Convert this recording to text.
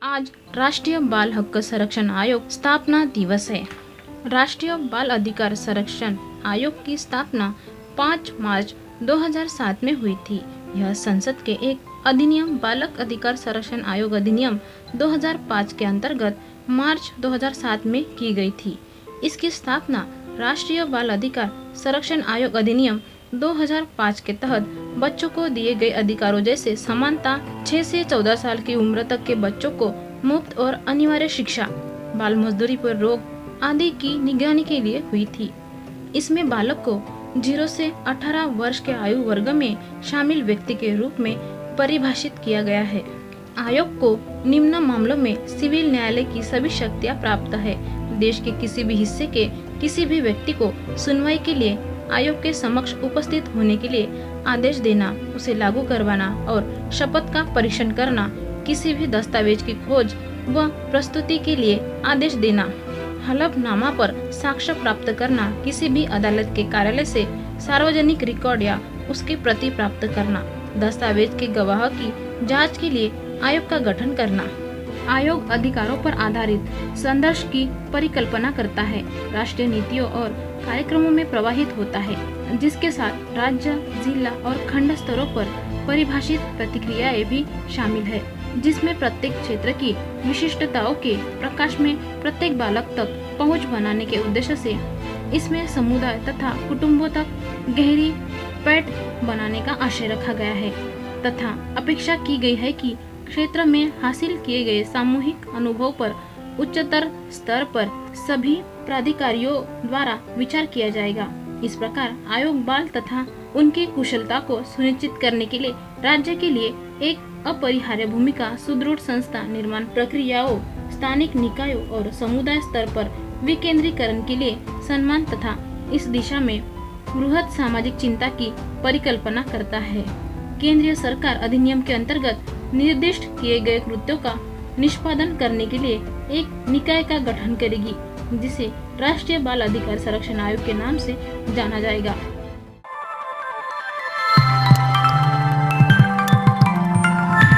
आज राष्ट्रीय बाल हक्क संरक्षण आयोग स्थापना दिवस है। राष्ट्रीय बाल अधिकार संरक्षण आयोग की स्थापना 5 मार्च 2007 में हुई थी। यह संसद के एक अधिनियम बालक अधिकार संरक्षण आयोग अधिनियम 2005 के अंतर्गत मार्च 2007 में की गई थी। इसकी स्थापना राष्ट्रीय बाल अधिकार संरक्षण आयोग अधिनियम 2005 के तहत बच्चों को दिए गए अधिकारों जैसे समानता, 6 से 14 साल की उम्र तक के बच्चों को मुफ्त और अनिवार्य शिक्षा, बाल मजदूरी पर रोक आदि की निगरानी के लिए हुई थी। इसमें बालक को 0 से 18 वर्ष के आयु वर्ग में शामिल व्यक्ति के रूप में परिभाषित किया गया है। आयोग को निम्न मामलों में सिविल न्यायालय की सभी शक्तियां प्राप्त है। देश के किसी भी हिस्से के किसी भी व्यक्ति को सुनवाई के लिए आयोग के समक्ष उपस्थित होने के लिए आदेश देना, उसे लागू करवाना और शपथ का परीक्षण करना, किसी भी दस्तावेज की खोज व प्रस्तुति के लिए आदेश देना, हलफनामा पर साक्ष्य प्राप्त करना, किसी भी अदालत के कार्यालय से सार्वजनिक रिकॉर्ड या उसकी प्रति प्राप्त करना, दस्तावेज के गवाह की जांच के लिए आयोग का गठन करना। आयोग अधिकारों पर आधारित संघर्ष की परिकल्पना करता है, राष्ट्रीय नीतियों और कार्यक्रमों में प्रवाहित होता है, जिसके साथ राज्य, जिला और खंड स्तरों पर परिभाषित प्रतिक्रियाएं भी शामिल है, जिसमें प्रत्येक क्षेत्र की विशिष्टताओं के प्रकाश में प्रत्येक बालक तक पहुंच बनाने के उद्देश्य से इसमें समुदाय तथा कुटुंबों तक गहरी पैठ बनाने का आशय रखा गया है तथा अपेक्षा की गई है कि क्षेत्र में हासिल किए गए सामूहिक अनुभव पर उच्चतर स्तर पर सभी प्राधिकारियों द्वारा विचार किया जाएगा। इस प्रकार आयोग बाल तथा उनकी कुशलता को सुनिश्चित करने के लिए राज्य के लिए एक अपरिहार्य भूमिका, सुदृढ़ संस्था निर्माण प्रक्रियाओं, स्थानिक निकायों और समुदाय स्तर पर विकेंद्रीकरण के लिए सम्मान तथा इस दिशा में बृहद सामाजिक चिंता की परिकल्पना करता है। केंद्रीय सरकार अधिनियम के अंतर्गत निर्दिष्ट किए गए कृत्यों का निष्पादन करने के लिए एक निकाय का गठन करेगी, जिसे राष्ट्रीय बाल अधिकार संरक्षण आयोग के नाम से जाना जाएगा।